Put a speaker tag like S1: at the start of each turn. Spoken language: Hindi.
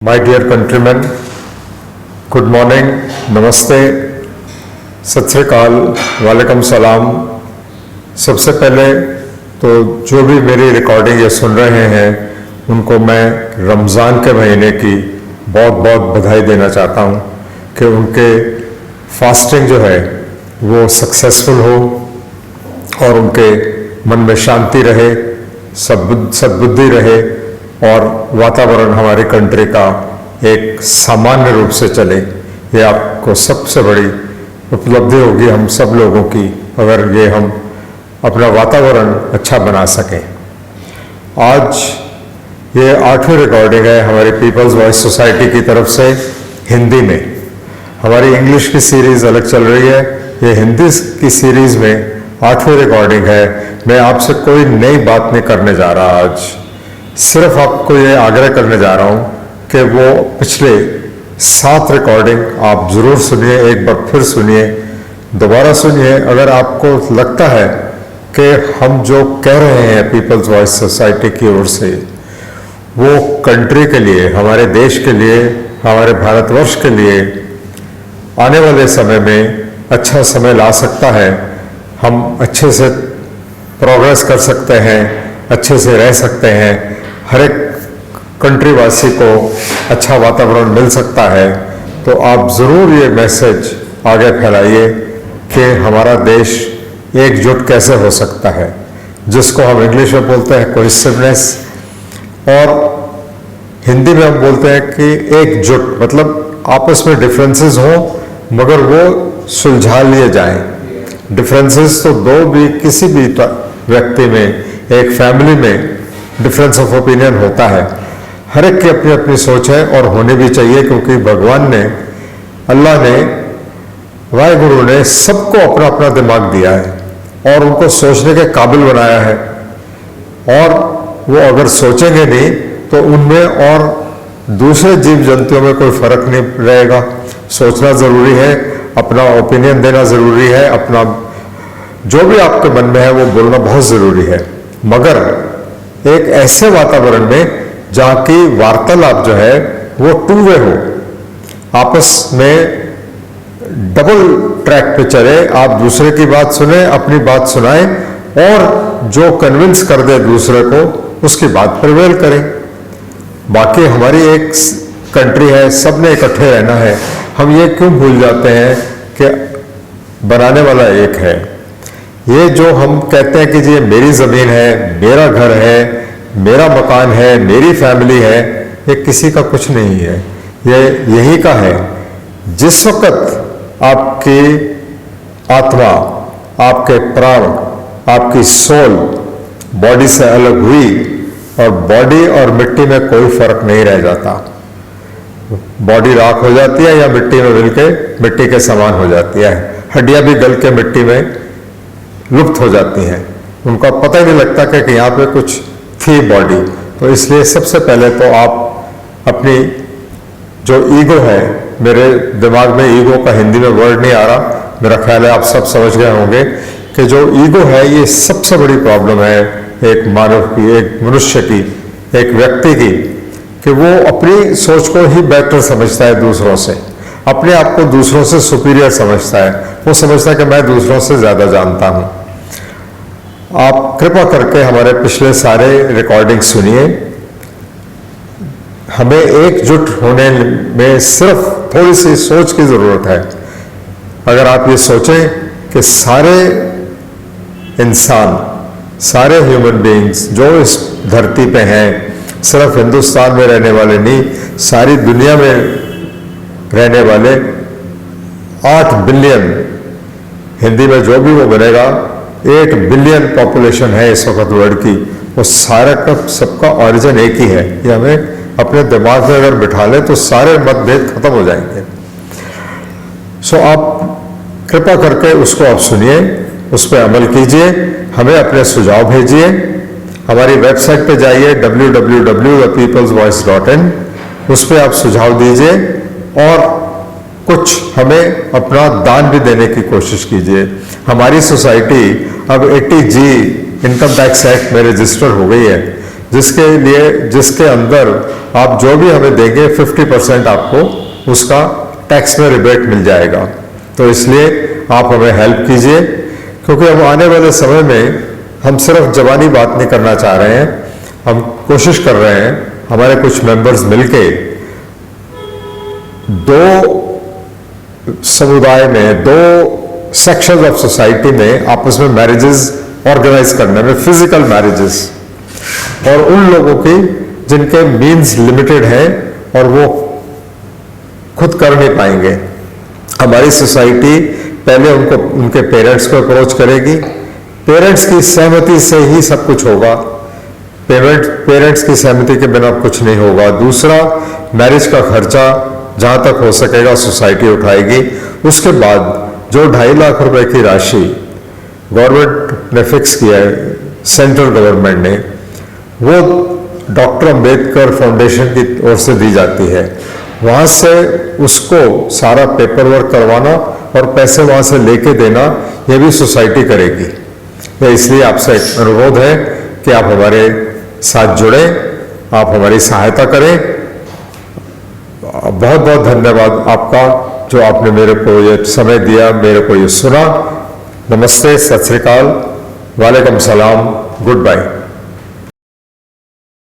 S1: My dear countrymen, good morning, नमस्ते, सत श्री अकाल, वालेकुम सलाम। सबसे पहले तो जो भी मेरी रिकॉर्डिंग ये सुन रहे हैं उनको मैं रमज़ान के महीने की बहुत बहुत बधाई देना चाहता हूँ कि उनके फास्टिंग जो है वो सक्सेसफुल हो और उनके मन में शांति रहे, सद्बुद्धि रहे और वातावरण हमारी कंट्री का एक सामान्य रूप से चले। ये आपको सबसे बड़ी उपलब्धि होगी हम सब लोगों की अगर ये हम अपना वातावरण अच्छा बना सकें। आज ये 8वीं रिकॉर्डिंग है हमारी पीपल्स वॉइस सोसाइटी की तरफ से हिंदी में। हमारी इंग्लिश की सीरीज़ अलग चल रही है, ये हिंदी की सीरीज़ में 8वीं रिकॉर्डिंग है। मैं आपसे कोई नई बात नहीं करने जा रहा, आज सिर्फ आपको ये आग्रह करने जा रहा हूँ कि वो पिछले 7 रिकॉर्डिंग आप ज़रूर सुनिए, एक बार फिर सुनिए, दोबारा सुनिए। अगर आपको लगता है कि हम जो कह रहे हैं पीपल्स वॉइस सोसाइटी की ओर से वो कंट्री के लिए, हमारे देश के लिए, हमारे भारतवर्ष के लिए आने वाले समय में अच्छा समय ला सकता है, हम अच्छे से प्रोग्रेस कर सकते हैं, अच्छे से रह सकते हैं, हर एक कंट्री वासी को अच्छा वातावरण मिल सकता है, तो आप ज़रूर ये मैसेज आगे फैलाइए कि हमारा देश एकजुट कैसे हो सकता है, जिसको हम इंग्लिश में बोलते हैं कोहेसिवनेस, और हिंदी में हम बोलते हैं कि एकजुट, मतलब आपस में डिफरेंसेस हो मगर वो सुलझा लिए जाएं। डिफरेंसेस तो दो भी किसी भी व्यक्ति में, एक फैमिली में डिफरेंस ऑफ ओपिनियन होता है, हर एक की अपनी अपनी सोच है और होनी भी चाहिए, क्योंकि भगवान ने, अल्लाह ने, वाहिगुरु ने सबको अपना अपना दिमाग दिया है और उनको सोचने के काबिल बनाया है। और वो अगर सोचेंगे नहीं तो उनमें और दूसरे जीव जंतुओं में कोई फर्क नहीं रहेगा। सोचना ज़रूरी है, अपना ओपिनियन देना ज़रूरी है, अपना जो भी आपके मन में है वो बोलना बहुत ज़रूरी है, मगर एक ऐसे वातावरण में जहाँ की वार्तालाप जो है वो टू वे हो, आपस में डबल ट्रैक पे चले, आप दूसरे की बात सुने, अपनी बात सुनाएं और जो कन्विंस कर दे दूसरे को उसकी बात प्रिवेल करें। बाकी हमारी एक कंट्री है, सब ने इकट्ठे रहना है, हम ये क्यों भूल जाते हैं कि बनाने वाला एक है। ये जो हम कहते हैं कि जी मेरी ज़मीन है, मेरा घर है, मेरा मकान है, मेरी फैमिली है, ये किसी का कुछ नहीं है, ये यही का है। जिस वक्त आपकी आत्मा, आपके प्राण, आपकी सोल बॉडी से अलग हुई, और बॉडी और मिट्टी में कोई फर्क नहीं रह जाता, बॉडी राख हो जाती है या मिट्टी में मिलके मिट्टी के समान हो जाती है, हड्डियां भी गल के मिट्टी में लुप्त हो जाती हैं, उनका पता ही नहीं लगता कि यहाँ पे कुछ थी बॉडी। तो इसलिए सबसे पहले तो आप अपनी जो ईगो है, मेरे दिमाग में ईगो का हिंदी में वर्ड नहीं आ रहा, मेरा ख्याल है आप सब समझ गए होंगे कि जो ईगो है ये सबसे बड़ी प्रॉब्लम है एक मानव की, एक मनुष्य की, एक व्यक्ति की, कि वो अपनी सोच को ही बेहतर समझता है दूसरों से, अपने आप को दूसरों से सुपीरियर समझता है, वो समझता है कि मैं दूसरों से ज़्यादा जानता हूँ। आप कृपा करके हमारे पिछले सारे रिकॉर्डिंग सुनिए। हमें एकजुट होने में सिर्फ थोड़ी सी सोच की ज़रूरत है। अगर आप ये सोचें कि सारे इंसान, सारे ह्यूमन बीइंग्स जो इस धरती पे हैं, सिर्फ हिंदुस्तान में रहने वाले नहीं, सारी दुनिया में रहने वाले 8 बिलियन, हिंदी में जो भी वो बनेगा, 8 बिलियन पॉपुलेशन है इस वक्त वर्ल्ड की, वो सारा का सबका ऑरिजिन एक ही है। ये हमें अपने दिमाग में अगर बिठा लें तो सारे मतभेद खत्म हो जाएंगे। सो आप कृपा करके उसको आप सुनिए, उस पर अमल कीजिए, हमें अपने सुझाव भेजिए। हमारी वेबसाइट पे जाइए www.peoplesvoice.in, उस पर आप सुझाव दीजिए और कुछ हमें अपना दान भी देने की कोशिश कीजिए। हमारी सोसाइटी अब 80G इनकम टैक्स एक्ट में रजिस्टर हो गई है, जिसके अंदर आप जो भी हमें देंगे 50% आपको उसका टैक्स में रिबेट मिल जाएगा। तो इसलिए आप हमें हेल्प कीजिए, क्योंकि हम आने वाले समय में हम सिर्फ जबानी बात नहीं करना चाह रहे हैं, हम कोशिश कर रहे हैं हमारे कुछ मेंबर्स मिलके दो समुदाय में, दो सेक्शंस ऑफ सोसाइटी में आपस में मैरिजेस ऑर्गेनाइज करने में, फिजिकल मैरिजेस, और उन लोगों की जिनके मीन्स लिमिटेड हैं और वो खुद कर नहीं पाएंगे। हमारी सोसाइटी पहले उनके पेरेंट्स को अप्रोच करेगी, पेरेंट्स की सहमति से ही सब कुछ होगा, पेरेंट्स की सहमति के बिना कुछ नहीं होगा। दूसरा, मैरिज का खर्चा जहां तक हो सकेगा सोसाइटी उठाएगी। उसके बाद जो 2.5 लाख रुपए की राशि गवर्नमेंट ने फिक्स किया है, सेंट्रल गवर्नमेंट ने, वो डॉक्टर अंबेडकर फाउंडेशन की ओर से दी जाती है। वहां से उसको सारा पेपर वर्क करवाना और पैसे वहां से लेके देना, ये भी सोसाइटी करेगी। तो इसलिए आपसे एक अनुरोध है कि आप हमारे साथ जुड़े, आप हमारी सहायता करें। बहुत बहुत धन्यवाद आपका, जो आपने मेरे को ये समय दिया, मेरे को ये सुना। नमस्ते, सत श्री अकाल, वालेकुम सलाम, गुड बाय।